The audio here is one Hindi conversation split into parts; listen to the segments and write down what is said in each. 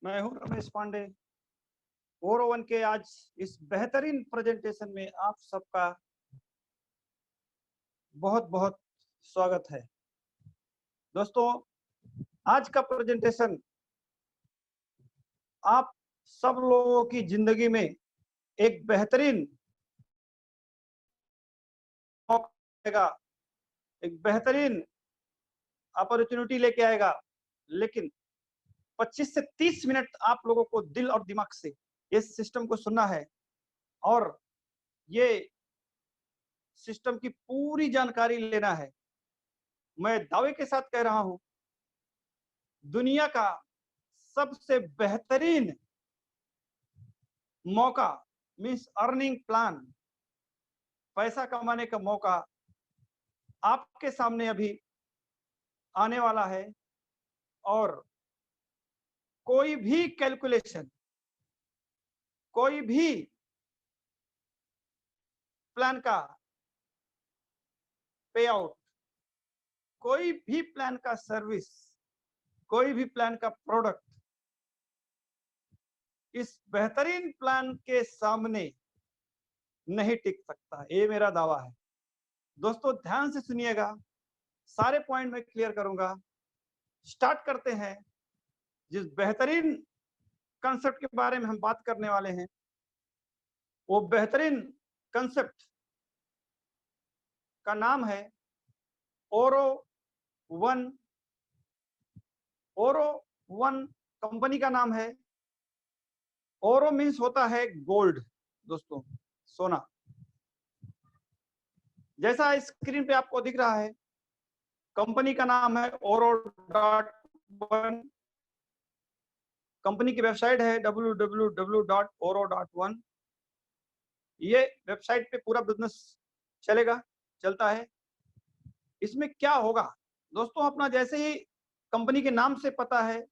मैं हूं रमेश पांडे। 401 के आज इस बेहतरीन प्रेजेंटेशन में आप सबका बहुत बहुत स्वागत है। दोस्तों, आज का प्रेजेंटेशन आप सब लोगों की जिंदगी में एक बेहतरीन मौका देगा, एक बेहतरीन अपॉर्चुनिटी लेके आएगा। लेकिन 25 से 30 मिनट आप लोगों को दिल और दिमाग से इस सिस्टम को सुनना है और ये सिस्टम की पूरी जानकारी लेना है। मैं दावे के साथ कह रहा हूं, दुनिया का सबसे बेहतरीन मौका मीन्स अर्निंग प्लान, पैसा कमाने का मौका आपके सामने अभी आने वाला है। और कोई भी कैलकुलेशन, कोई भी प्लान का पे आउट, कोई भी प्लान का सर्विस, कोई भी प्लान का प्रोडक्ट इस बेहतरीन प्लान के सामने नहीं टिक सकता। ये मेरा दावा है। दोस्तों, ध्यान से सुनिएगा, सारे पॉइंट मैं क्लियर करूंगा। स्टार्ट करते हैं। जिस बेहतरीन कंसेप्ट के बारे में हम बात करने वाले हैं, वो बेहतरीन कंसेप्ट का नाम है ओरो वन। ओरो वन कंपनी का नाम है। ओरो मीन्स होता है गोल्ड, दोस्तों, सोना। जैसा स्क्रीन पे आपको दिख रहा है, कंपनी का नाम है ओरो डॉट वन। कंपनी की वेबसाइट है www.oro.1। ये वेबसाइट पे पूरा बिजनेस चलेगा, चलता है। इसमें क्या होगा दोस्तों, अपना जैसे ही कंपनी के नाम से पता है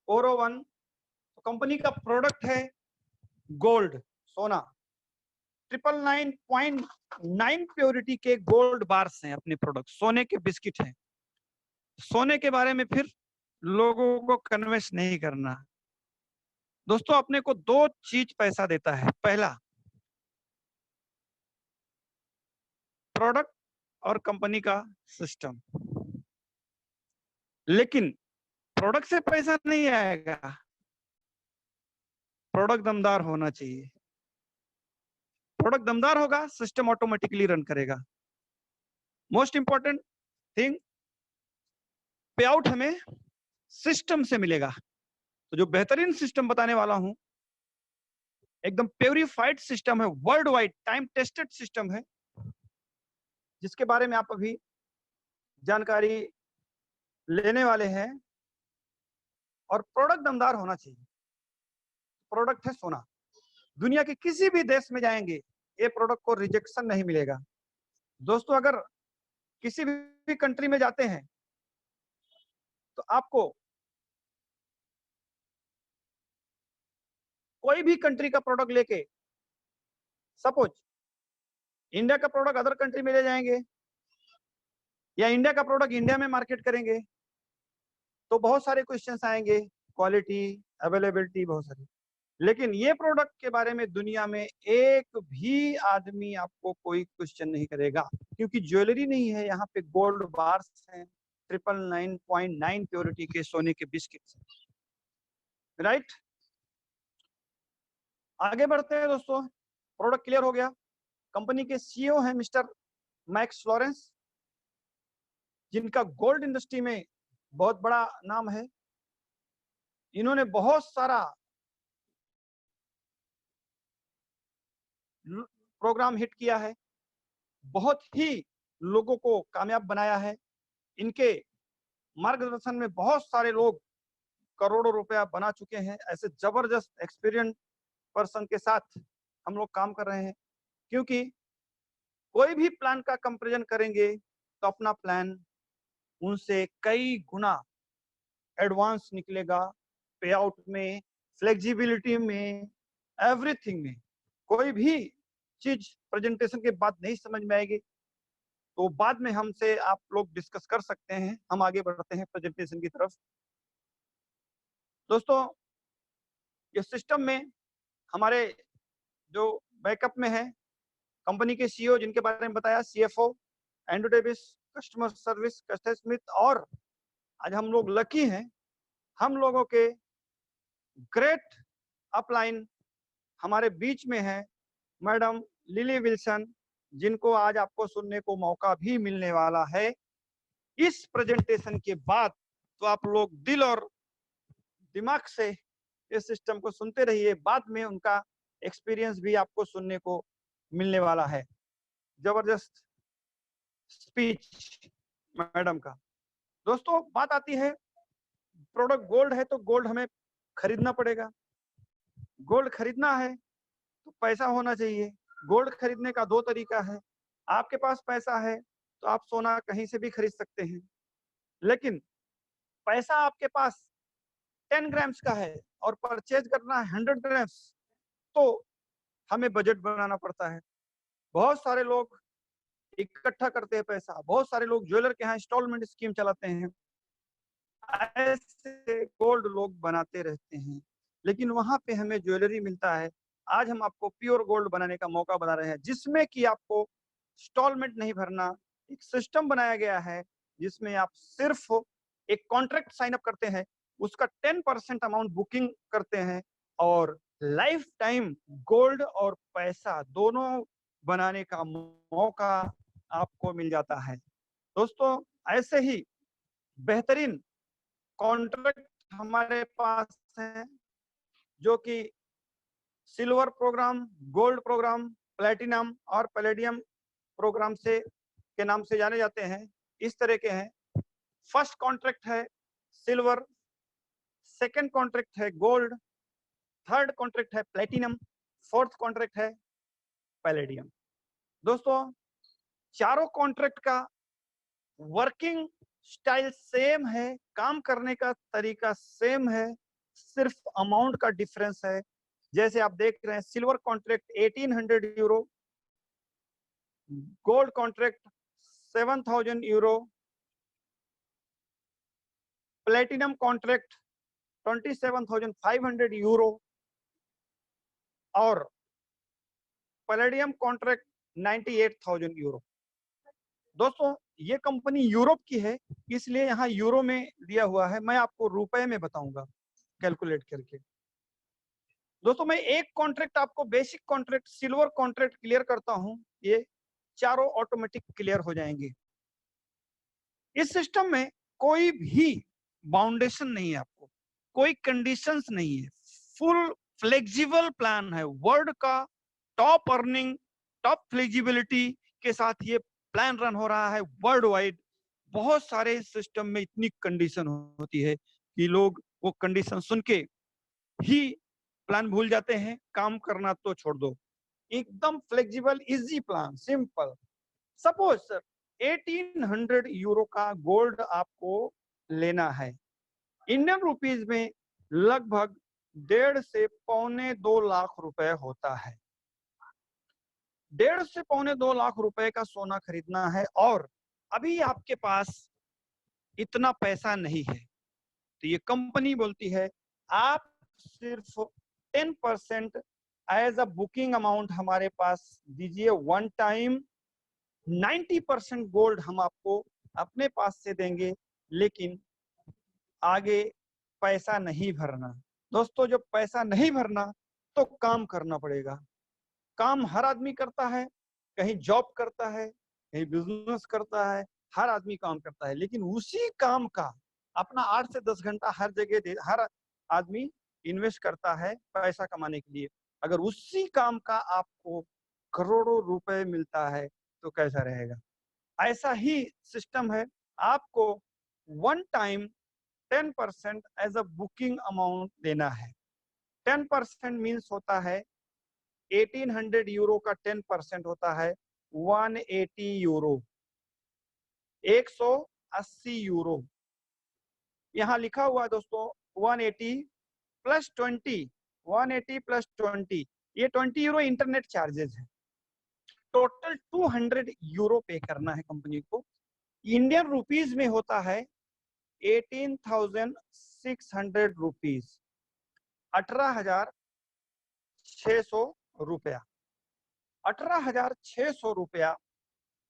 ओरो वन, तो कंपनी का प्रोडक्ट है गोल्ड, सोना। 999.9 प्योरिटी के गोल्ड बार्स हैं अपने प्रोडक्ट, सोने के बिस्किट हैं। सोने के बारे में फिर लोगों को कन्विंस नहीं करना। दोस्तों, अपने को दो चीज पैसा देता है। पहला, प्रोडक्ट और कंपनी का सिस्टम। लेकिन प्रोडक्ट से पैसा नहीं आएगा, प्रोडक्ट दमदार होना चाहिए। प्रोडक्ट दमदार होगा, सिस्टम ऑटोमेटिकली रन करेगा। मोस्ट इंपॉर्टेंट थिंग, पे आउट हमें सिस्टम से मिलेगा। तो जो बेहतरीन सिस्टम बताने वाला हूं, एकदम प्योरीफाइड सिस्टम है, world wide time tested system है, जिसके बारे में आप अभी जानकारी लेने वाले हैं। और प्रोडक्ट दमदार होना चाहिए। प्रोडक्ट है सोना। दुनिया के किसी भी देश में जाएंगे, ये प्रोडक्ट को रिजेक्शन नहीं मिलेगा। दोस्तों, अगर किसी भी कंट्री में जाते हैं तो आपको कोई भी कंट्री का प्रोडक्ट लेके, सपोज इंडिया का प्रोडक्ट अदर कंट्री में ले जाएंगे या इंडिया का प्रोडक्ट इंडिया में मार्केट करेंगे, तो बहुत सारे क्वेश्चंस आएंगे, क्वालिटी, अवेलेबिलिटी, बहुत सारी। लेकिन ये प्रोडक्ट के बारे में दुनिया में एक भी आदमी आपको कोई क्वेश्चन नहीं करेगा, क्योंकि ज्वेलरी नहीं है, यहाँ पे गोल्ड बार्स हैं, 999.9 प्योरिटी के सोने के बिस्किट्स हैं। राइट, आगे बढ़ते हैं दोस्तों। प्रोडक्ट क्लियर हो गया। कंपनी के सीईओ हैं मिस्टर मैक्स लॉरेंस, जिनका गोल्ड इंडस्ट्री में बहुत बड़ा नाम है। इन्होंने बहुत सारा प्रोग्राम हिट किया है, बहुत ही लोगों को कामयाब बनाया है। इनके मार्गदर्शन में बहुत सारे लोग करोड़ों रुपया बना चुके हैं। ऐसे जबरदस्त एक्सपीरियंस पर्सन के साथ हम लोग काम कर रहे हैं, क्योंकि कोई भी प्लान का कंपैरिजन करेंगे तो अपना प्लान उनसे कई गुना एडवांस निकलेगा। पे आउट में, फ्लेक्सिबिलिटी में, एवरीथिंग में। कोई भी चीज प्रेजेंटेशन के बाद नहीं समझ में आएगी तो बाद में हमसे आप लोग डिस्कस कर सकते हैं। हम आगे बढ़ते हैं प्रेजेंटेशन की तरफ। दोस्तों इस सिस्टम में हमारे जो बैकअप में है कंपनी के सीईओ जिनके बारे में बताया, CFO Andrew Davis, customer service castor Smith, और आज हम लोग लकी हैं, हम लोगों के ग्रेट अपलाइन हमारे बीच में है मैडम लिली विल्सन, जिनको आज आपको सुनने को मौका भी मिलने वाला है इस प्रेजेंटेशन के बाद। तो आप लोग दिल और दिमाग से इस सिस्टम को सुनते रहिए, बाद में उनका एक्सपीरियंस भी आपको सुनने को मिलने वाला है। जबरदस्त स्पीच मैडम का। दोस्तों बात आती है, प्रोडक्ट गोल्ड है तो गोल्ड हमें खरीदना पड़ेगा। गोल्ड खरीदना है तो पैसा होना चाहिए। गोल्ड खरीदने का दो तरीका है, आपके पास पैसा है तो आप सोना कहीं से भी खरीद सकते हैं, लेकिन पैसा आपके पास 10 ग्राम्स का है और परचेज करना है 100 ग्राम्स, तो हमें बजट बनाना पड़ता है। बहुत सारे लोग इकट्ठा करते हैं पैसा, बहुत सारे लोग ज्वेलर के यहाँ इंस्टॉलमेंट स्कीम चलाते हैं, ऐसे गोल्ड लोग बनाते रहते हैं, लेकिन वहां पे हमें ज्वेलरी मिलता है। आज हम आपको प्योर गोल्ड बनाने का मौका बना रहे हैं, जिसमें कि आपको इंस्टॉलमेंट नहीं भरना, एक सिस्टम बनाया गया है जिसमें आप सिर्फ एक कॉन्ट्रैक्ट साइन अप करते हैं, उसका 10% अमाउंट बुकिंग करते हैं और लाइफ टाइम गोल्ड और पैसा दोनों बनाने का मौका आपको मिल जाता है। दोस्तों ऐसे ही बेहतरीन कॉन्ट्रैक्ट हमारे पास है, जो कि silver program, gold program, platinum और पैलेडियम प्रोग्राम से के नाम से जाने जाते हैं। इस तरह के हैं, फर्स्ट कॉन्ट्रैक्ट है सिल्वर, सेकंड कॉन्ट्रैक्ट है गोल्ड, थर्ड कॉन्ट्रैक्ट है प्लेटिनम, फोर्थ कॉन्ट्रैक्ट है पैलेडियम। दोस्तों चारों कॉन्ट्रैक्ट का वर्किंग स्टाइल सेम है, काम करने का तरीका सेम है, सिर्फ अमाउंट का डिफरेंस है। जैसे आप देख रहे हैं, silver contract 1800 euro, gold contract 7000 euro, platinum contract 27500 euro और पैलेडियम कॉन्ट्रैक्ट 98000 यूरो। दोस्तों ये कंपनी यूरोप की है, इसलिए यहाँ यूरो में दिया हुआ है, मैं आपको रुपए में बताऊंगा कैलकुलेट करके। दोस्तों मैं एक कॉन्ट्रैक्ट आपको, basic contract silver contract clear करता हूं, ये चारों ऑटोमेटिक क्लियर हो जाएंगे। इस सिस्टम में कोई भी बाउंडेशन नहीं है, आपको कोई कंडीशंस नहीं है, फुल फ्लेक्सिबल प्लान है, वर्ल्ड का टॉप अर्निंग, टॉप फ्लेक्सिबिलिटी के साथ ये प्लान रन हो रहा है वर्ल्ड वाइड। बहुत सारे सिस्टम में इतनी कंडीशन होती है कि लोग वो कंडीशन सुन के ही प्लान भूल जाते हैं, काम करना तो छोड़ दो। एकदम flexible easy plan, simple. Suppose sir 1800 euro का गोल्ड आपको लेना है, इंडियन रुपीज में लगभग 1.5 से 2.25 लाख रुपए होता है। 1.5 से 2.25 लाख रुपए का सोना खरीदना है और अभी आपके पास इतना पैसा नहीं है, तो ये कंपनी बोलती है आप सिर्फ 10% एज अ बुकिंग अमाउंट हमारे पास दीजिए वन टाइम, 90% गोल्ड हम आपको अपने पास से देंगे, लेकिन आगे पैसा नहीं भरना। दोस्तों जब पैसा नहीं भरना तो काम करना पड़ेगा। काम हर आदमी करता है, कहीं जॉब करता है, कहीं बिजनेस करता है, हर आदमी काम करता है, लेकिन उसी काम का अपना 8 से 10 घंटा हर जगह हर आदमी इन्वेस्ट करता है पैसा कमाने के लिए। अगर उसी काम का आपको करोड़ों रुपए मिलता है तो कैसा रहेगा? ऐसा ही सिस्टम है, आपको one time 10% as a booking amount देना है। 10% मीन्स होता है 1800 यूरो का 10% होता है 180 यूरो, 180 यूरो। यहाँ लिखा हुआ है दोस्तों 180 प्लस 20, 180 प्लस 20, ये 20 यूरो इंटरनेट चार्जेस है। टोटल 200 यूरो पे करना है कंपनी को। इंडियन रुपीज में होता है 18,600 रुपीज। 18,600 रुपया। 18,600 रुपया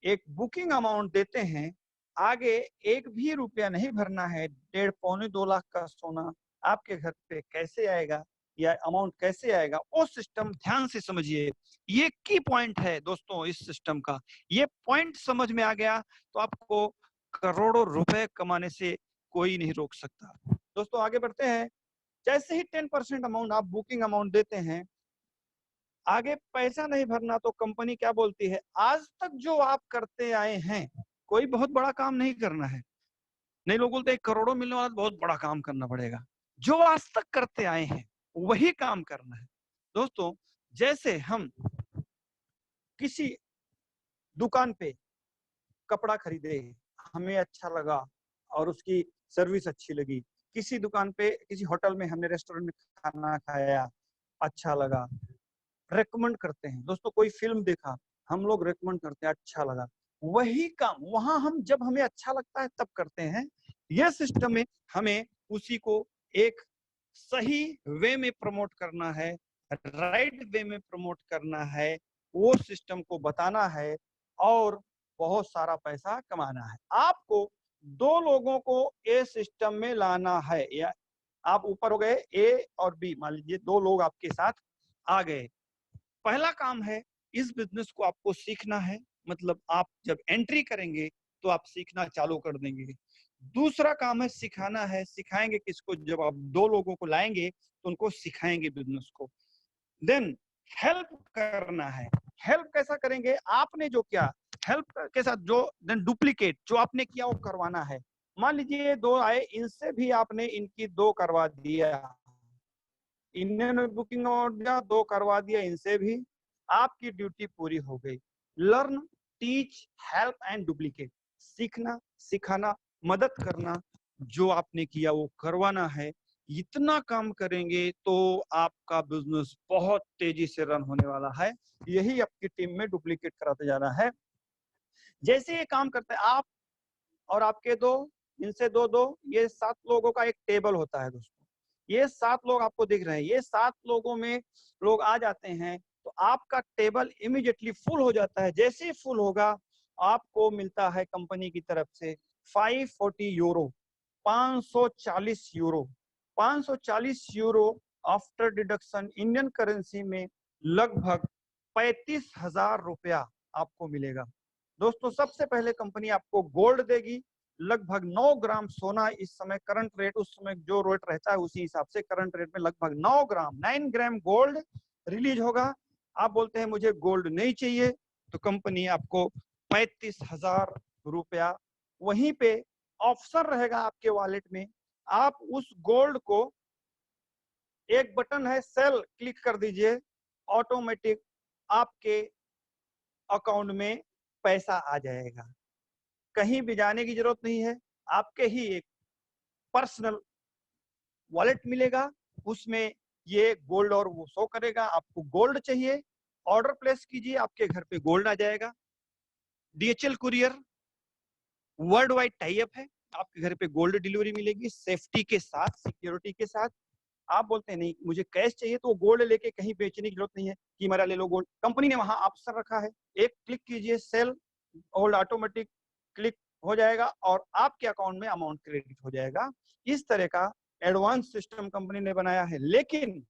एक बुकिंग अमाउंट देते हैं। आगे एक भी रुपया नहीं भरना है। 1.5 पौने 2 लाख का सोना आपके घर पे कैसे आएगा या अमाउंट कैसे आएगा, वो सिस्टम ध्यान से समझिए। ये की पॉइंट है दोस्तों इस सिस्टम का। ये पॉइंट समझ में आ गया तो आपको करोड़ों रुपए कमाने से कोई नहीं रोक सकता। दोस्तों आगे बढ़ते हैं। जैसे ही 10% अमाउंट आप बुकिंग अमाउंट देते हैं, आगे पैसा नहीं भरना तो कंपनी क्या बोलती है, आज तक जो आप करते आए हैं कोई बहुत बड़ा काम नहीं करना है। नहीं, लोग बोलते हैं करोड़ों मिलने वाला तो बहुत बड़ा काम करना पड़ेगा। जो आज तक करते आए हैं वही काम करना है। दोस्तों जैसे हम किसी दुकान पे कपड़ा खरीदे, हमें अच्छा लगा और उसकी सर्विस अच्छी लगी। किसी दुकान पे, किसी होटल में, हमने रेस्टोरेंट में खाना खाया, अच्छा लगा, रेकमेंड करते हैं। दोस्तों कोई फिल्म देखा, हम लोग रेकमेंड करते हैं, अच्छा लगा। वही काम वहां हम जब हमें अच्छा लगता है तब करते हैं। यह सिस्टम में हमें उसी को एक सही वे में प्रमोट करना है, राइट वे में प्रमोट करना है, वो सिस्टम को बताना है और बहुत सारा पैसा कमाना है। आपको 2 लोगों को ए सिस्टम में लाना है। या आप ऊपर हो गए ए और बी, मान लीजिए 2 लोग आपके साथ आ गए। पहला काम है इस बिजनेस को आपको सीखना है। मतलब आप जब एंट्री करेंगे तो आप सीखना चालू कर देंगे। दूसरा काम है सिखाना है। सिखाएंगे किसको? जब आप 2 लोगों को लाएंगे तो उनको सिखाएंगे बिजनेस को। देन हेल्प करना है। हेल्प कैसा करेंगे? आपने जो किया हेल्प के साथ जो देन डुप्लीकेट जो आपने किया वो करवाना है। मान लीजिए ये 2 आए, इनसे भी आपने इनकी 2 करवा दिया, इन्होंने बुकिंग ऑर्डर दिया, 2 करवा दिया इनसे भी, आपकी ड्यूटी पूरी हो गई। Learn, teach, help and duplicate. सीखना, सिखाना, मदद करना, जो आपने किया वो करवाना है। इतना काम करेंगे तो आपका बिजनेस बहुत तेजी से रन होने वाला है। यही आपकी टीम में डुप्लीकेट कराते जाना है। जैसे ये काम करते हैं आप और आपके 2, इनसे 2, ये 7 लोगों का एक टेबल होता है दोस्तों। ये 7 लोग आपको दिख रहे हैं। ये 7 लोगों में लोग आ जाते हैं तो आपका टेबल इमीडिएटली फुल हो जाता है। जैसे ही फुल होगा आपको मिलता है कंपनी की तरफ से 540 euro, 540 euro. 540 euro after deduction Indian currency में लगभग 35,000 रुपया आपको मिलेगा। दोस्तों सबसे पहले कंपनी आपको गोल्ड देगी, लगभग 9 ग्राम सोना। इस समय करंट रेट, उस समय जो रेट रहता है उसी हिसाब से करंट रेट में लगभग 9 ग्राम गोल्ड रिलीज होगा। आप बोलते हैं मुझे गोल्ड नहीं चाहिए, तो कंपनी आपको 35,000 रुपया, वहीं पे ऑप्शन रहेगा आपके वॉलेट में। आप उस गोल्ड को, एक बटन है सेल, क्लिक कर दीजिए, ऑटोमेटिक आपके अकाउंट में पैसा आ जाएगा। कहीं भी जाने की जरूरत नहीं है। आपके ही एक पर्सनल वॉलेट मिलेगा, उसमें ये गोल्ड और वो शो करेगा। आपको गोल्ड चाहिए, ऑर्डर प्लेस कीजिए, आपके घर पे गोल्ड आ जाएगा। DHL courier world wide tie up है, आपके घर पे गोल्ड डिलीवरी मिलेगी सेफ्टी के साथ, सिक्योरिटी के साथ। आप बोलते हैं नहीं मुझे कैश चाहिए, तो गोल्ड लेके कहीं बेचने की जरूरत नहीं है कि मेरा ले लो गोल्ड। कंपनी ने वहां ऑप्शन रखा है, एक क्लिक कीजिए, सेल गोल्ड, ऑटोमेटिक क्लिक हो जाएगा और आपके अकाउंट में अमाउंट क्रेडिट हो जाएगा। इस तरह का एडवांस सिस्टम कंपनी ने बनाया है। लेकिन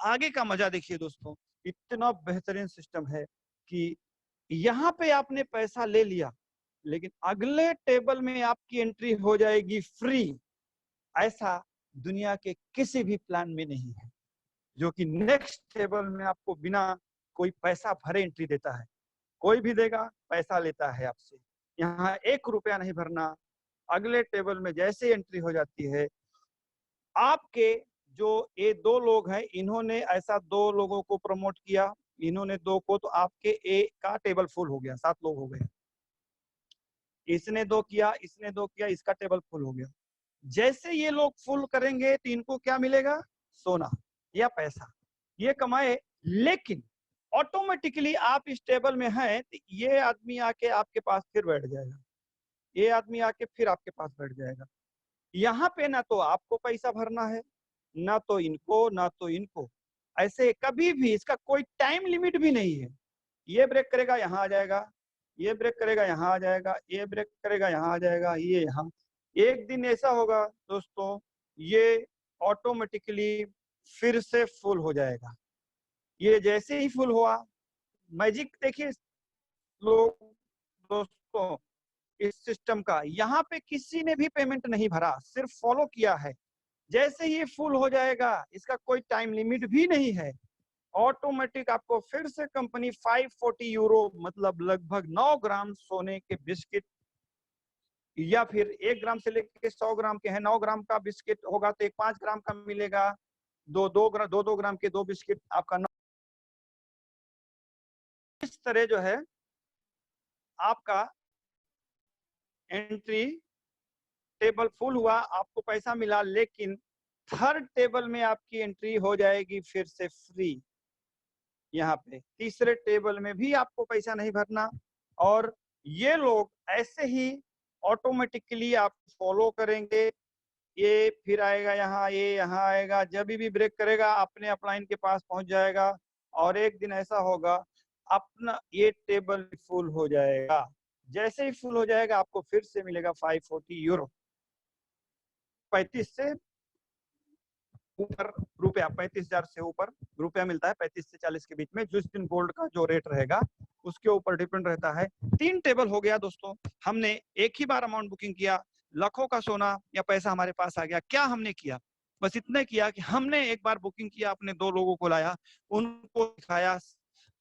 आगे का मजा देखिए दोस्तों, इतना बेहतरीन सिस्टम है कि यहाँ पे आपने पैसा ले लिया, लेकिन अगले टेबल में आपकी एंट्री हो जाएगी फ्री। ऐसा दुनिया के किसी भी प्लान में नहीं है, जो कि नेक्स्ट टेबल में आपको बिना कोई पैसा भरे एंट्री देता है। कोई भी देगा, पैसा लेता है आपसे। यहाँ 1 रुपया नहीं भरना। अगले टेबल में जैसे एंट्री हो जाती है, आपके जो ये 2 लोग हैं, इन्होंने ऐसा 2 लोगों को प्रमोट किया, इन्होंने 2 को, तो आपके ए का टेबल फुल हो गया, 7 लोग हो गए। इसने 2 किया, इसने 2 किया, इसका टेबल फुल हो गया। जैसे ये लोग फुल करेंगे तो इनको क्या मिलेगा? सोना या पैसा, ये कमाए। लेकिन ऑटोमेटिकली आप इस टेबल में हैं तो ये आदमी आके आपके पास फिर बैठ जाएगा, ये आदमी आके फिर आपके पास बैठ जाएगा। यहाँ पे ना तो आपको पैसा भरना है, ना तो इनको ना तो इनको। ऐसे कभी भी इसका कोई टाइम लिमिट भी नहीं है। ये ब्रेक करेगा यहाँ आ जाएगा, ये ब्रेक करेगा यहाँ आ जाएगा, ये ब्रेक करेगा यहाँ आ जाएगा, ये यहाँ। एक दिन ऐसा होगा दोस्तों, ये ऑटोमेटिकली फिर से फुल हो जाएगा। ये जैसे ही फुल हुआ, मैजिक देखिए लोग दोस्तों इस सिस्टम का, यहाँ पे किसी ने भी पेमेंट नहीं भरा, सिर्फ फॉलो किया है। जैसे ही फुल हो जाएगा, इसका कोई टाइम लिमिट भी नहीं है, ऑटोमेटिक आपको फिर से कंपनी 540 यूरो मतलब लगभग 9 ग्राम सोने के बिस्किट, या फिर 1 ग्राम से लेकर 100 ग्राम के हैं, 9 ग्राम का बिस्किट होगा तो एक 5 ग्राम का मिलेगा, दो ग्राम के 2 बिस्किट आपका। इस तरह जो है आपका एंट्री टेबल फुल हुआ, आपको पैसा मिला, लेकिन थर्ड टेबल में आपकी एंट्री हो जाएगी फिर से फ्री। यहाँ पे तीसरे टेबल में भी आपको पैसा नहीं भरना, और ये लोग ऐसे ही ऑटोमेटिकली आप फॉलो करेंगे। ये फिर आएगा यहाँ, ये यहाँ आएगा, जब भी ब्रेक करेगा अपने अपलाइन के पास पहुंच जाएगा, और एक दिन ऐसा होगा अपना ये टेबल फुल हो जाएगा। जैसे ही फुल हो जाएगा आपको फिर से मिलेगा 540 यूरो। 35 से ऊपर रुपया, 35,000 से ऊपर रुपया मिलता है, 35 से 40 के बीच में। जिस दिन गोल्ड का जो रेट रहेगा उसके ऊपर डिपेंड रहता है। 3 टेबल हो गया दोस्तों, हमने एक ही बार अमाउंट बुकिंग किया, लाखों का सोना या पैसा हमारे पास आ गया। क्या हमने किया? बस इतना किया कि हमने एक बार बुकिंग किया, अपने 2 लोगों को लाया, उनको सिखाया,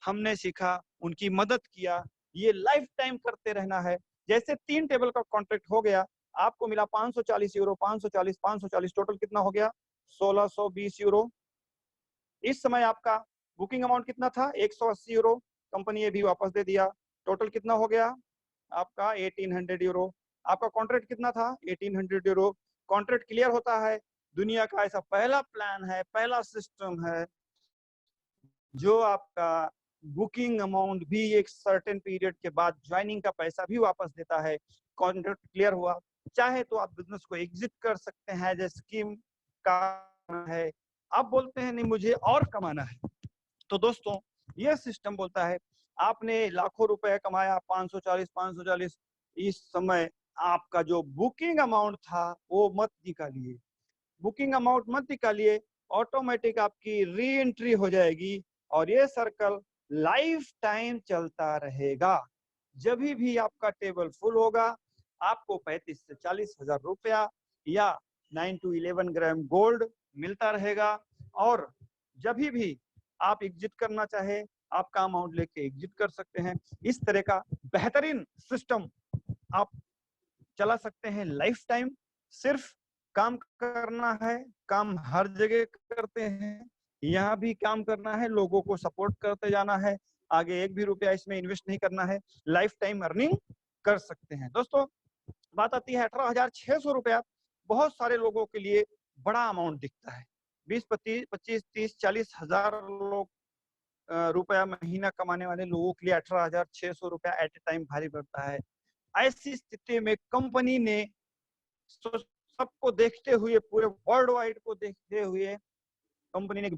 हमने सीखा, उनकी मदद किया। ये लाइफ टाइम करते रहना है। जैसे 3 टेबल का कॉन्ट्रैक्ट हो गया, आपको मिला 540 यूरो, 540 टोटल कितना हो गया? 1620 यूरो। इस समय आपका बुकिंग अमाउंट कितना था? 180 यूरो। कंपनी ये भी वापस दे दिया। टोटल कितना हो गया आपका? 1800 यूरो। आपका कॉन्ट्रैक्ट कितना था? 1800 यूरो। कॉन्ट्रैक्ट क्लियर होता है। दुनिया का ऐसा पहला प्लान है, पहला सिस्टम है जो आपका बुकिंग अमाउंट भी एक सर्टेन पीरियड के बाद ज्वाइनिंग का पैसा भी वापस देता है। कॉन्ट्रैक्ट क्लियर हुआ, चाहे तो आप बिजनेस को एग्जिट कर सकते हैं, जैसे स्कीम का है। आप बोलते हैं नहीं मुझे और कमाना है, तो दोस्तों यह सिस्टम बोलता है आपने लाखों रुपए कमाया, 540 इस समय आपका जो बुकिंग अमाउंट था वो मत निकालिए, बुकिंग अमाउंट मत निकालिए, ऑटोमेटिक आपकी री एंट्री हो जाएगी और ये सर्कल लाइफ टाइम चलता रहेगा। जब भी आपका टेबल फुल होगा आपको 35 से 40 हजार रुपया या 9 to 11 ग्राम गोल्ड मिलता रहेगा। और जब भी आप एग्जिट करना चाहे आपका अमाउंट लेके एग्जिट कर सकते हैं। इस तरह का बेहतरीन सिस्टम आप चला सकते हैं लाइफ टाइम। सिर्फ काम करना है, काम हर जगह करते हैं, यहाँ भी काम करना है, लोगों को सपोर्ट करते जाना है, आगे एक भी रुपया इसमें इन्वेस्ट नहीं करना है, लाइफ टाइम अर्निंग कर सकते हैं। दोस्तों बात आती है 18,600 रुपया। बहुत सारे लोगों के लिए बड़ा अमाउंट दिखता है। 20, 25, 30, 40 हजार लोग रुपया महीना कमाने वाले लोगों के लिए 18,600 रुपया एट ए टाइम भारी पड़ता है। ऐसी स्थिति में कंपनी ने सबको देखते हुए, पूरे वर्ल्ड वाइड को देखते हुए कंपनी ने एक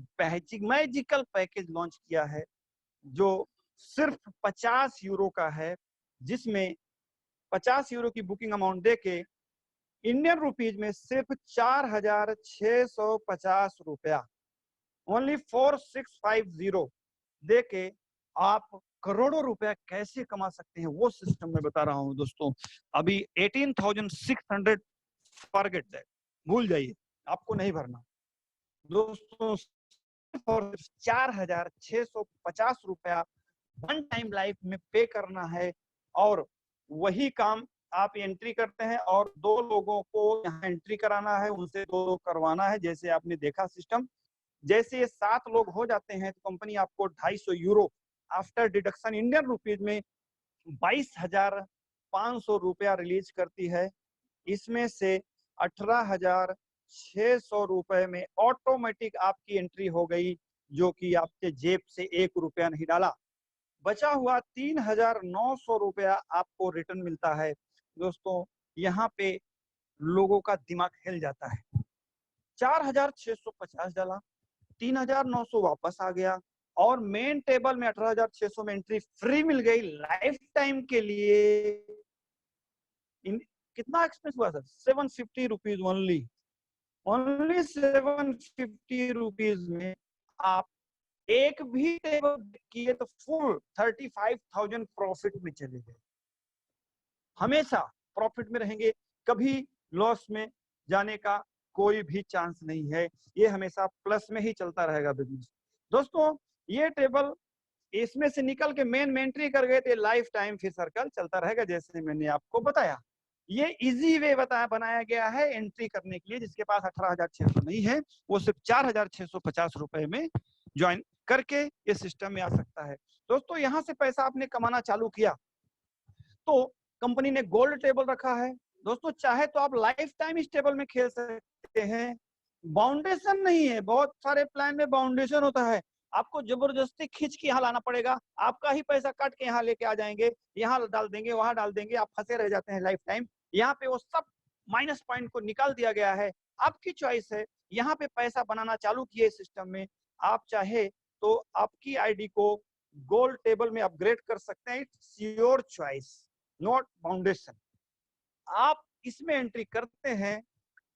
मैजिकल पैकेज लॉन्च किया है जो सिर्फ 50 यूरो का है, जिसमें 50 यूरो की बुकिंग अमाउंट देके इंडियन रुपीज में सिर्फ 4,650 रुपया, ओनली 4650 देके आप करोड़ों रुपया कैसे कमा सकते हैं वो सिस्टम में बता रहा हूं दोस्तों। अभी 18,600 फॉरगेट दैट, भूल जाइए, आपको नहीं भरना दोस्तों। 4,650 रुपया वन टाइम लाइफ में पे करना है और वही काम आप एंट्री करते हैं और 2 लोगों को यहाँ एंट्री कराना है, उनसे 2 लोग करवाना है। जैसे आपने देखा सिस्टम, जैसे ये 7 लोग हो जाते हैं तो कंपनी आपको 250 euro after deduction Indian rupees में 22,500 रुपया रिलीज करती है। इसमें से 18,600 रुपए में ऑटोमेटिक आपकी एंट्री हो गई, जो कि आपके जेब से 1 रुपया नहीं डाला। बचा हुआ 3,900 रुपया आपको रिटर्न मिलता है। दोस्तों यहाँ पे लोगों का दिमाग हिल जाता है। 4,650 डाला, 3,900 वापस आ गया और मेन टेबल में 18,600 में एंट्री फ्री मिल गई लाइफ टाइम के लिए। कितना एक्सपेंस हुआ sir? 750 rupees only. Only 750 rupees में आप एक भी टेबल किए तो फुल 35,000 प्रॉफिट में चले गए। हमेशा प्रॉफिट में रहेंगे, कभी लॉस में जाने का कोई भी चांस नहीं है, ये हमेशा प्लस में ही चलता रहेगा बिजनेस। दोस्तों ये टेबल इसमें से निकल के मेन एंट्री कर गए थे, लाइफ टाइम फिर सर्कल चलता रहेगा जैसे मैंने आपको बताया। ये इजी वे बनाया गया है एंट्री करने के लिए। जिसके पास 18,600 नहीं है वो सिर्फ 4,650 रुपए में ज्वाइन करके इस सिस्टम में आ सकता है। दोस्तों यहां से पैसा आपने कमाना चालू किया तो कंपनी ने गोल्ड टेबल रखा है। दोस्तों चाहे तो आप लाइफ टाइम इस टेबल में खेल सकते हैं, बाउंडेशन नहीं है। बहुत सारे प्लान में बाउंडेशन होता है, आपको जबरदस्ती खींच के यहाँ लाना पड़ेगा, आपका ही पैसा काट के यहाँ लेके आ जाएंगे, यहाँ डाल देंगे वहां डाल देंगे, आप फंसे रह जाते हैं लाइफ टाइम। यहाँ पे वो सब माइनस पॉइंट को निकाल दिया गया है, आपकी चॉइस है। यहाँ पे पैसा बनाना चालू किए सिस्टम में, आप चाहे तो आपकी आईडी को गोल्ड टेबल में अपग्रेड कर सकते हैं। इट्स योर चॉइस, नॉट बाउंडेशन। आप इसमें एंट्री करते हैं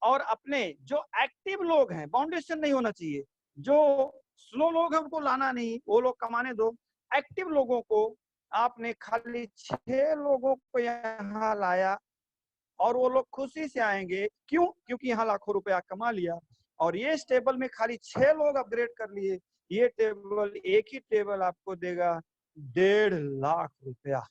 और अपने जो एक्टिव लोग हैं, बाउंडेशन नहीं होना चाहिए, जो स्लो लोग हैं उनको लाना नहीं, वो लोग कमाने दो। एक्टिव लोगों को आपने खाली 6 लोगों को यहाँ लाया और वो लोग खुशी से आएंगे। क्यों? क्योंकि यहाँ लाखों रुपया कमा लिया। और ये इस टेबल में खाली 6 लोग अपग्रेड कर लिए, ये टेबल एक ही टेबल आपको देगा 1.5 लाख रुपया।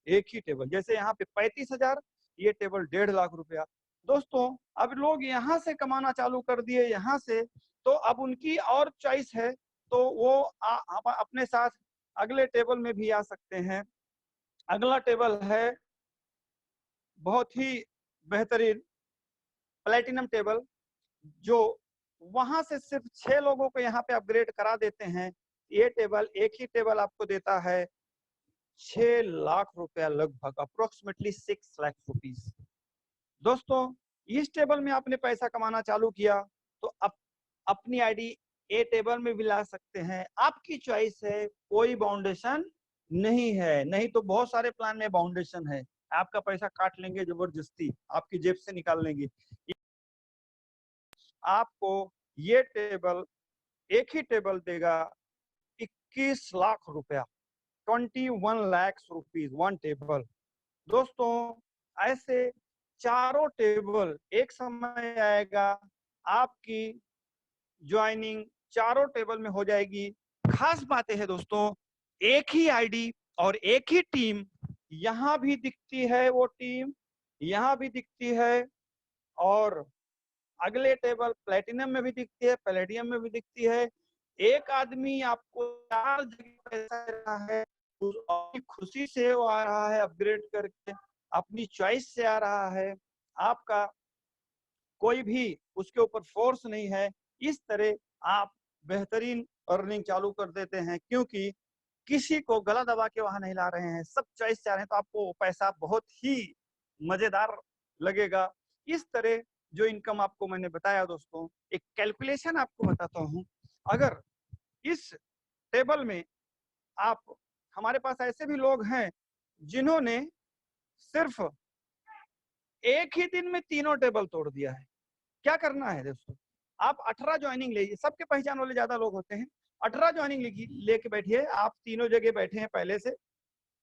एक ही टेबल, जैसे यहाँ पे 35,000, ये टेबल 1.5 लाख रुपया। दोस्तों अब लोग यहाँ से कमाना चालू कर दिए यहाँ से, तो अब उनकी और चॉइस है, तो वो अपने साथ अगले टेबल में भी आ सकते हैं। अगला टेबल है बहुत ही बेहतरीन प्लेटिनम टेबल, जो वहां से सिर्फ 6 लोगों को यहाँ पे अपग्रेड करा देते हैं। ये टेबल, एक ही टेबल आपको देता है 6 लाख रुपया, लगभग अप्रोक्सीमेटली 6 लाख रुपीज। दोस्तों इस टेबल में आपने पैसा कमाना चालू किया तो अपनी आईडी ए टेबल में भी ला सकते हैं, आपकी चॉइस है, कोई बाउंडेशन नहीं है। नहीं तो बहुत सारे प्लान में बाउंडेशन है, आपका पैसा काट लेंगे जबरदस्ती, आपकी जेब से निकाल लेंगे। आपको ये टेबल, एक ही टेबल देगा 21 लाख रुपया, 21 लाख रुपीज वन टेबल। दोस्तों ऐसे चारों टेबल एक समय आएगा, आपकी ज्वाइनिंग चारों टेबल में हो जाएगी। खास बातें हैं दोस्तों, एक ही आईडी और एक ही टीम, यहां भी दिखती है वो टीम, यहां भी दिखती है, और अगले टेबल प्लेटिनम में भी दिखती है, पैलेडियम में भी दिखती है। एक आदमी आपको 4 जगह पैसा दे रहा है, अपनी खुशी से वो आ रहा है, अपग्रेड करके अपनी चॉइस से आ रहा है, आपका कोई भी उसके ऊपर फोर्स नहीं है। इस तरह आप बेहतरीन अर्निंग चालू कर देते हैं, क्योंकि किसी को गला दबा के वहां नहीं ला रहे हैं, सब चॉइस से आ रहे हैं, तो आपको पैसा बहुत ही मजेदार लगेगा। इस तरह जो इनकम आपको मैंने बताया दोस्तों, एक कैलकुलेशन आपको बताता हूं। अगर इस टेबल में आप, हमारे पास ऐसे भी लोग हैं जिन्होंने सिर्फ एक ही दिन में तीनों टेबल तोड़ दिया है। क्या करना है दोस्तों, आप 18 ज्वाइनिंग लीजिए, सबके पहचान वाले ज्यादा लोग होते हैं, 18 ज्वाइनिंग लेके बैठिए, आप तीनों जगह बैठे हैं पहले से,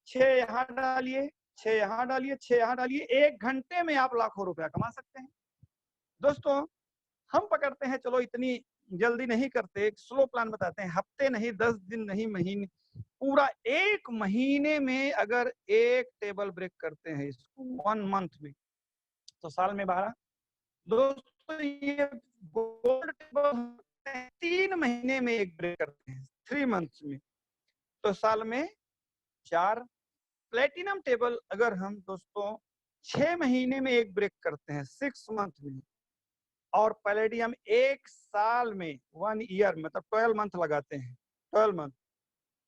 6 यहाँ डालिए, 6 यहाँ डालिए, 6 यहाँ डालिए, 1 घंटे में आप लाखों रुपया कमा सकते हैं। दोस्तों हम पकड़ते हैं, चलो इतनी जल्दी नहीं करते, एक स्लो प्लान बताते हैं, हफ्ते नहीं, 10 दिन नहीं, महीने, पूरा 1 महीने में अगर एक टेबल ब्रेक करते हैं इसको 1 मंथ में, तो साल में 12। दोस्तों ये गोल्ड टेबल 3 महीने में एक ब्रेक करते हैं, 3 मंथ्स में, तो साल में 4। प्लेटिनम टेबल अगर हम दोस्तों 6 महीने में एक ब्रेक करते हैं, 6 मंथ में, और पैलेडियम 1 साल में 1 ईयर मतलब 12 मंथ लगाते हैं, 12 मंथ,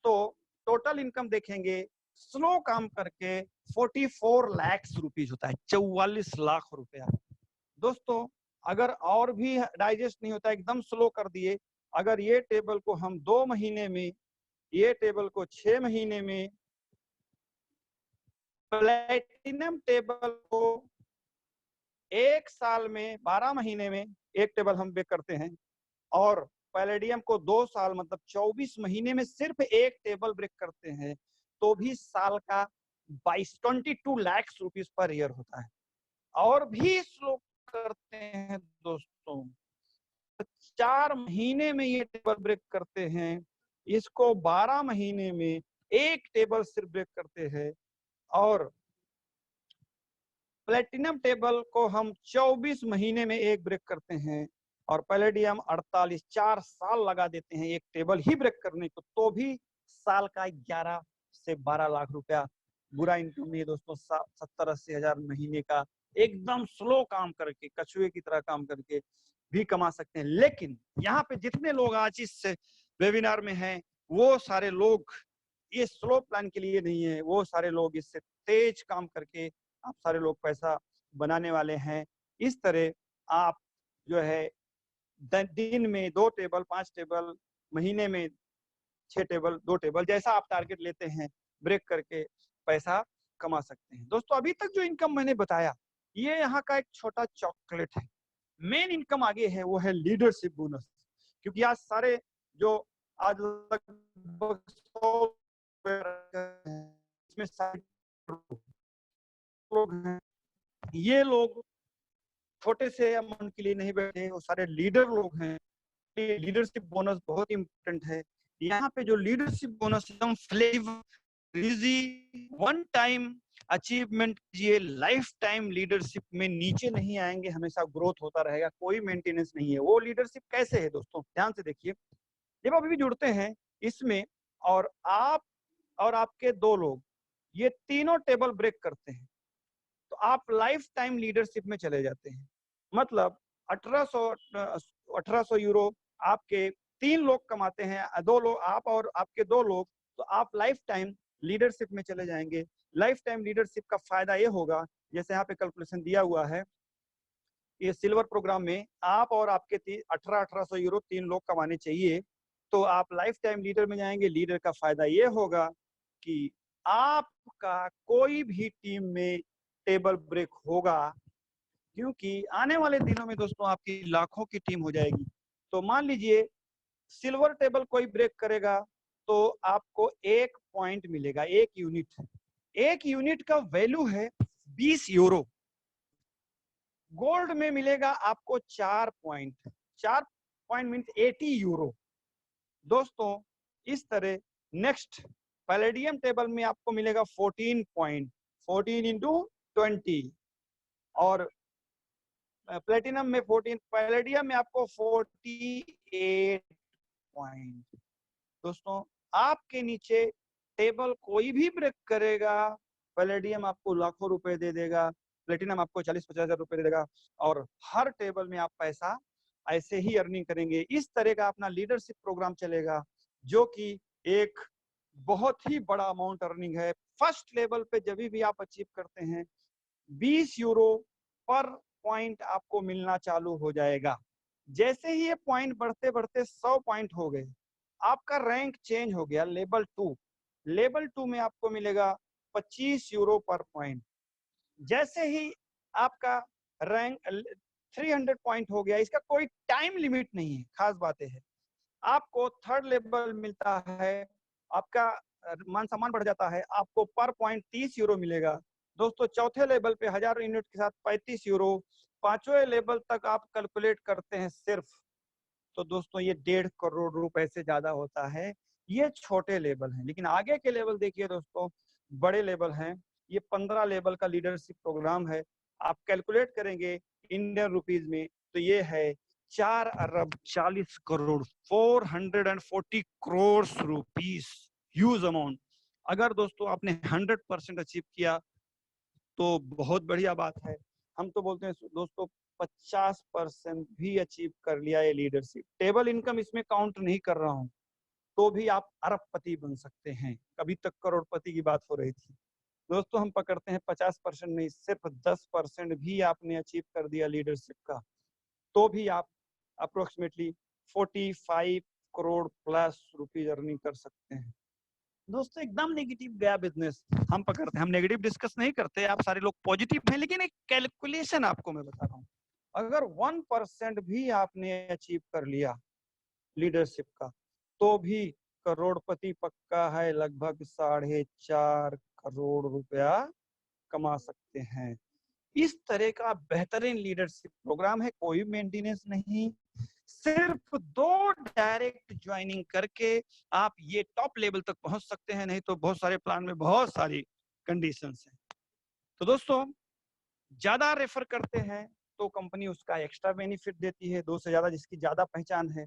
तो टोटल इनकम देखेंगे स्लो काम करके 44 लाख रुपीज होता है, 44 लाख रुपया। दोस्तों अगर और भी डाइजेस्ट नहीं होता, एकदम स्लो कर दिए, अगर ये टेबल को हम 2 महीने में, ये टेबल को 6 महीने में, प्लेटिनम टेबल को 1 साल में 12 महीने में एक टेबल हम ब्रेक करते हैं, और पैलेडियम को 2 साल मतलब 24 महीने में सिर्फ एक टेबल ब्रेक करते हैं, तो भी साल का 22 लाख रुपीस पर ईयर होता है। और भी स्लो करते हैं दोस्तों, 4 महीने में ये टेबल ब्रेक करते हैं, इसको 12 महीने में एक टेबल सिर्फ ब्रेक करते हैं, और प्लेटिनम टेबल को हम 24 महीने में एक ब्रेक करते हैं, और पैलेडियम 48, 4 साल लगा देते हैं एक टेबल ही ब्रेक करने को, तो भी साल का 11 से 12 लाख रुपया बुरा इनकम नहीं है दोस्तों। 70-80 हजार महीने का एकदम स्लो काम करके, कछुए की तरह काम करके भी कमा सकते हैं। लेकिन यहाँ पे जितने लोग आज इस वेबिनार में हैं, वो सारे लोग ये स्लो प्लान के लिए नहीं है, वो सारे लोग इससे तेज काम करके आप सारे लोग पैसा बनाने वाले हैं। इस तरह आप जो है दिन में 2 टेबल, 5 टेबल, महीने में 6 टेबल, 2 टेबल, जैसा आप टारगेट लेते हैं, ब्रेक करके पैसा कमा सकते हैं। दोस्तों अभी तक जो इनकम मैंने बताया, ये यहाँ का एक छोटा चॉकलेट है। मेन इनकम आगे है, वो है लीडरशिप बोनस। क्योंकि आज सारे जो आज लगभग 100 इसमें सारे लोग हैं, ये लोग छोटे से अमाउंट के लिए नहीं बैठे, वो सारे लीडर लोग हैं। लीडरशिप बोनस बहुत इंपॉर्टेंट है। यहाँ पे जो लीडरशिप बोनस एकदम flavour easy one time achievement कीजिए, लाइफ टाइम लीडरशिप में नीचे नहीं आएंगे, हमेशा ग्रोथ होता रहेगा, कोई मेंटेनेंस नहीं है। वो लीडरशिप कैसे है दोस्तों, ध्यान से देखिए। जब अभी भी जुड़ते हैं इसमें, और आप और आपके 2 लोग ये तीनों टेबल ब्रेक करते हैं, तो आप लाइफ टाइम लीडरशिप में चले जाते हैं। मतलब 1800 यूरो आपके 3 लोग कमाते हैं, 2 लोग आप और आपके 2 लोग, तो आप लाइफ टाइम लीडरशिप में चले जाएंगे। लाइफ टाइम लीडरशिप का फायदा ये होगा, जैसे यहाँ पे कैलकुलेशन दिया हुआ है, ये सिल्वर प्रोग्राम में आप और आपके 1800 यूरो 3 लोग कमाने चाहिए, तो आप लाइफ टाइम लीडर में जाएंगे। लीडर का फायदा ये होगा कि आपका कोई भी टीम में टेबल ब्रेक होगा, क्योंकि आने वाले दिनों में दोस्तों आपकी लाखों की टीम हो जाएगी। तो मान लीजिए सिल्वर टेबल कोई ब्रेक करेगा, तो आपको 1 पॉइंट मिलेगा, 1 यूनिट। 1 यूनिट का वैल्यू है 20 यूरो। गोल्ड में मिलेगा आपको 4 पॉइंट, 4 पॉइंट मीन्स 80 यूरो। दोस्तों इस तरह नेक्स्ट पैलेडियम टेबल में आपको मिलेगा 14 पॉइंट, 14 इंटू 20, और प्लेटिनम में 14, पैलेडियम में आपको 48 पॉइंट। दोस्तों आपके नीचे टेबल कोई भी ब्रेक करेगा, पैलेडियम आपको लाखों रुपए दे देगा, प्लेटिनम आपको 40-50 हजार रुपए दे देगा, और हर टेबल में आप पैसा ऐसे ही अर्निंग करेंगे। इस तरह का अपना लीडरशिप प्रोग्राम चलेगा, जो कि एक बहुत ही बड़ा अमाउंट अर्निंग है। फर्स्ट लेवल पे जब भी आप अचीव करते हैं, 20 यूरो पर पॉइंट आपको मिलना चालू हो जाएगा। जैसे ही ये पॉइंट बढ़ते बढ़ते 100 पॉइंट हो गए, आपका रैंक चेंज हो गया लेवल 2। लेवल 2 में आपको मिलेगा 25 यूरो पर पॉइंट। जैसे ही आपका रैंक 300 पॉइंट हो गया, इसका कोई टाइम लिमिट नहीं है, खास बात है। आपको थर्ड लेवल मिलता है, आपका मान सम्मान बढ़ जाता है, आपको पर पॉइंट 30 यूरो मिलेगा। दोस्तों चौथे लेवल पे 1000 यूनिट के साथ 35 यूरो। 5वें लेवल तक आप कैलकुलेट करते हैं सिर्फ, तो दोस्तों ये 1.5 करोड़ रुपए से ज्यादा होता है। ये छोटे लेवल हैं, लेकिन आगे के लेवल देखिए दोस्तों, बड़े लेवल हैं। ये 15 लेवल का लीडरशिप प्रोग्राम है। आप कैलकुलेट करेंगे इंडियन रुपीज में, तो ये है 4 अरब 40 crore, 440 crore rupees, huge amount. अगर दोस्तों आपने 100% अचीव किया तो बहुत बढ़िया बात है। हम तो बोलते हैं दोस्तों 50% भी अचीव कर लिया ये लीडरशिप, टेबल इनकम इसमें काउंट नहीं कर रहा हूँ, तो भी आप अरबपति बन सकते हैं। कभी तक करोड़पति की बात हो रही थी दोस्तों, हम पकड़ते हैं 50% नहीं, सिर्फ 10% भी आपने अचीव कर दिया लीडरशिप का, तो भी आप approximately 45 crore plus rupees earning कर सकते हैं। दोस्तों एकदम नेगेटिव गया बिजनेस, हम पकड़ते हैं, हम नेगेटिव डिस्कस नहीं करते, आप सारे लोग पॉजिटिव हैं, लेकिन एक कैलकुलेशन आपको मैं बता रहा हूँ, अगर 1% भी आपने अचीव कर लिया लीडरशिप का, तो भी करोड़पति पक्का है, लगभग 4.5 करोड़ रुपया कमा सकते हैं। इस तरह का बेहतरीन लीडरशिप प्रोग्राम है, कोई मेंटेनेंस नहीं, सिर्फ 2 डायरेक्ट ज्वाइनिंग करके आप ये टॉप लेवल तक पहुंच सकते हैं, नहीं तो बहुत सारे प्लान में बहुत सारी कंडीशंस हैं। तो दोस्तों ज्यादा रेफर करते हैं तो कंपनी उसका एक्स्ट्रा बेनिफिट देती है, 2 से ज्यादा जिसकी ज्यादा पहचान है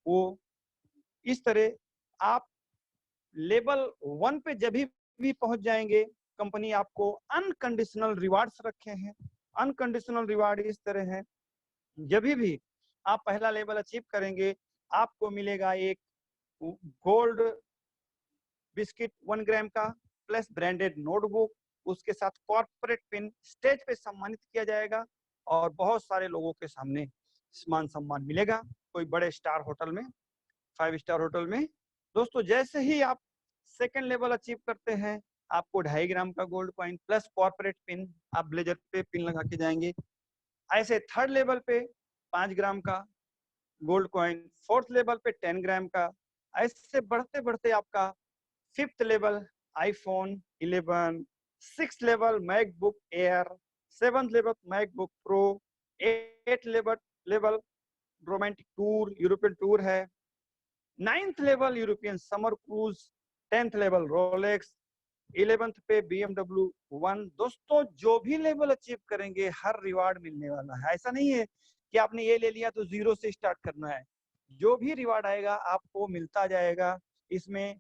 वो। इस तरह आप लेवल 1 पे जब भी पहुंच जाएंगे, कंपनी आपको अनकंडीशनल रिवार्ड्स रखे हैं। अनकंडीशनल रिवार्ड इस तरह है, जब भी आप पहला लेवल अचीव करेंगे, आपको मिलेगा एक गोल्ड बिस्किट 1 ग्राम का प्लस ब्रांडेड नोटबुक, उसके साथ कॉर्पोरेट पिन, स्टेज पे सम्मानित किया जाएगा और बहुत सारे लोगों के सामने मान सम्मान मिलेगा, कोई बड़े स्टार होटल में, 5 स्टार होटल में। दोस्तों जैसे ही आप सेकेंड लेवल अचीव करते हैं, आपको 2.5 ग्राम का gold coin plus corporate pin, आप ब्लेजर पे पिन लगा के जाएंगे। ऐसे थर्ड लेवल पे 5 ग्राम का गोल्ड कॉइन, फोर्थ लेवल पे 10 ग्राम का, ऐसे बढ़ते बढ़ते आपका fifth level iPhone 11, six level MacBook air, seventh level MacBook pro, 8 level romantic tour European tour है, 9th level European summer cruise, 10th level Rolex, 11th पे BMW 1। दोस्तों जो भी लेवल अचीव करेंगे हर रिवार्ड मिलने वाला है, ऐसा नहीं है कि आपने ये ले लिया तो 0 से स्टार्ट करना है, जो भी रिवार्ड आएगा आपको मिलता जाएगा। इसमें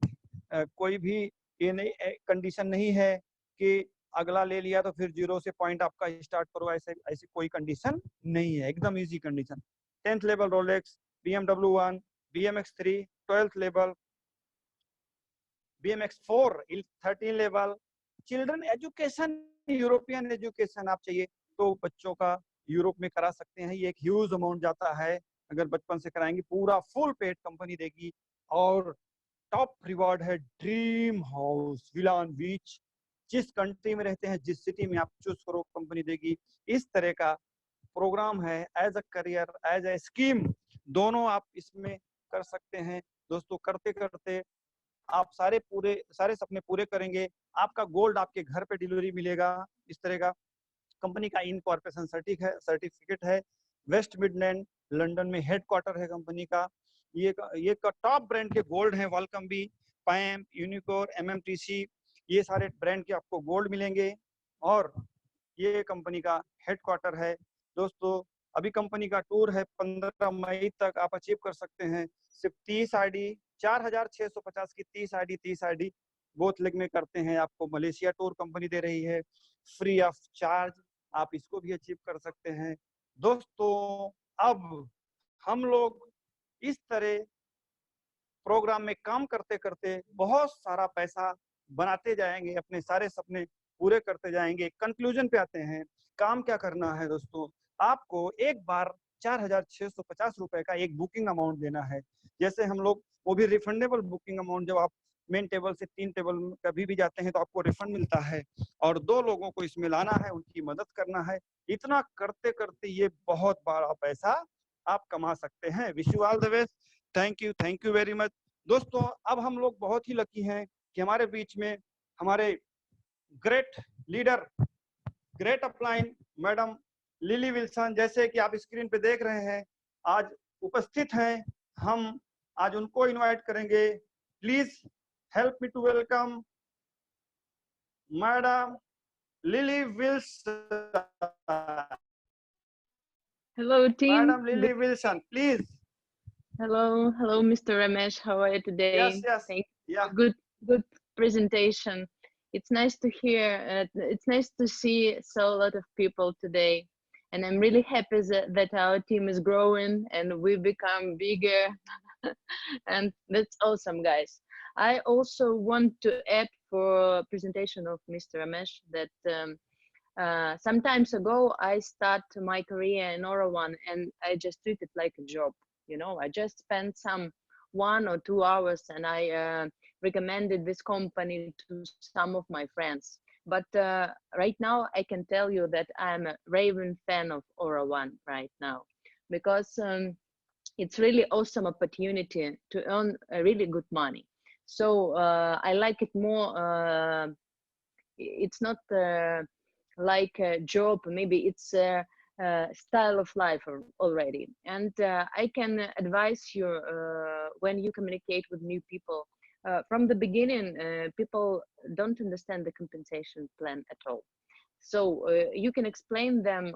कोई भी ये नहीं कंडीशन नहीं है कि अगला ले लिया तो फिर 0 से पॉइंट आपका स्टार्ट करो, ऐसी कोई कंडीशन नहीं है, एकदम easy condition. 10th level Rolex, BMW 1, BMX 3, 12th level BMX 4, 13 level. Children education, European education आप चाहिए तो बच्चों का यूरोप में करा सकते हैं, ये एक ह्यूज अमाउंट जाता है, अगर बचपन से कराएंगे पूरा फुल पेड कंपनी देगी। और टॉप रिवॉर्ड है ड्रीम हाउस विला ऑन बीच, जिस कंट्री में रहते हैं, जिस सिटी में आप चूज करो कंपनी देगी। इस तरह का प्रोग्राम है, as a career as a scheme, दोनों आप इसमें कर सकते हैं। दोस्तों करते करते आप सारे सपने पूरे करेंगे, आपका गोल्ड आपके घर पे डिलीवरी मिलेगा। इस तरह का कंपनी का इनकॉर्पोरेशन सर्टिफिकेट है, वेस्ट मिडलैंड लंदन में हेडक्वार्टर है कंपनी का। ये टॉप ब्रांड के गोल्ड है, वेलकम बी, पैम, यूनिकोर, MMTC, ये सारे ब्रांड के आपको गोल्ड मिलेंगे और ये कंपनी का हेडक्वार्टर है। दोस्तों अभी कंपनी का टूर है, 15 मई तक आप अचीव कर सकते हैं। सिर्फ 30 ID, 4,650 की 30 ID बोथ लेग में करते हैं। आपको मलेशिया टूर कंपनी दे रही है फ्री ऑफ चार्ज, आप इसको भी अचीव कर सकते हैं। दोस्तों अब हम लोग इस तरह प्रोग्राम में काम करते करते बहुत सारा पैसा बनाते जाएंगे, अपने सारे सपने पूरे करते जाएंगे। कंक्लूजन पे आते हैं, काम क्या करना है दोस्तों, आपको एक बार 4,650 रुपए का एक बुकिंग अमाउंट देना है। जैसे हम लोग, वो भी रिफंडेबल बुकिंग अमाउंट, जब आप मेन टेबल से 3 टेबल कभी भी जाते हैं तो आपको रिफंड मिलता है, और 2 लोगों को इसमें लाना है, उनकी मदद करना है। इतना करते करते ये बहुत बड़ा पैसा आप कमा सकते हैं। Wish you all the best, thank you very much. दोस्तों अब हम लोग बहुत ही लकी हैं कि हमारे बीच में हमारे great leader, great upline madam Lily Wilson, जैसे कि आप स्क्रीन पे देख रहे हैं, आज उपस्थित हैं। हम आज उनको इनवाइट करेंगे। Please help me to welcome madam Lily Wilson. Hello, team. Madam Lily Wilson, please. Hello, Mr. Ramesh. How are you today? Yes Thank या you. Good presentation. It's nice to hear. It's nice to see so a lot of people today, and I'm really happy that our team is growing and we become bigger, and that's awesome, guys. I also want to add for presentation of Mr. Ramesh that Some times ago, I start my career in Orawan, and I just treat it like a job. You know, I just spent some 1 or 2 hours, and I recommended this company to some of my friends. But right now, I can tell you that I'm a Raven fan of Orawan right now, because it's really awesome opportunity to earn really good money. So I like it more. It's not like a job. Maybe it's a, style of life already. And I can advise you when you communicate with new people. From the beginning, people don't understand the compensation plan at all. So you can explain them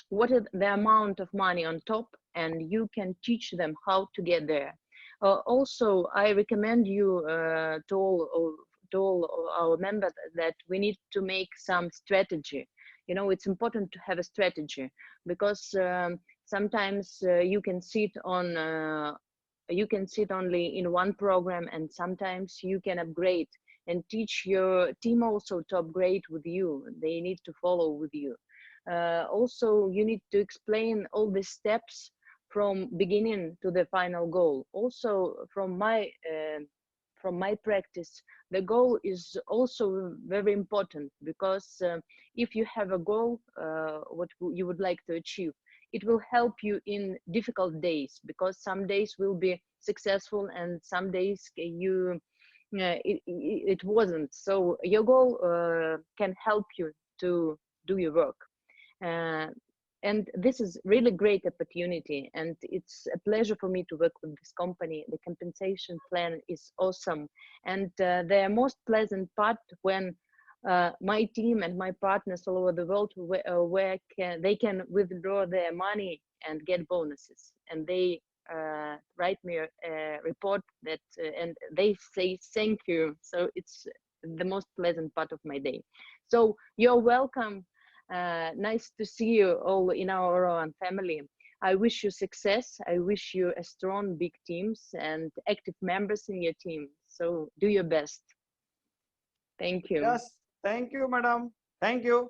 what is the amount of money on top, and you can teach them how to get there. Also, I recommend you to all our members that we need to make some strategy. You know, it's important to have a strategy, because sometimes you can sit only in one program, and sometimes you can upgrade and teach your team also to upgrade with you. They need to follow with you. Also, you need to explain all the steps from beginning to the final goal. Also, from my practice, the goal is also very important, because if you have a goal, what you would like to achieve, it will help you in difficult days, because some days will be successful and some days it wasn't. So your goal can help you to do your work. Uh, and this is really great opportunity, and it's a pleasure for me to work with this company. The compensation plan is awesome, and the most pleasant part when my team and my partners all over the world they can withdraw their money and get bonuses, and they write me a report that and they say thank you. So it's the most pleasant part of my day. So you're welcome. Nice to see you all in our Orawan family. I wish you success. I wish you a strong, big teams and active members in your team. So do your best. Thank you. Yes, thank you, madam. Thank you.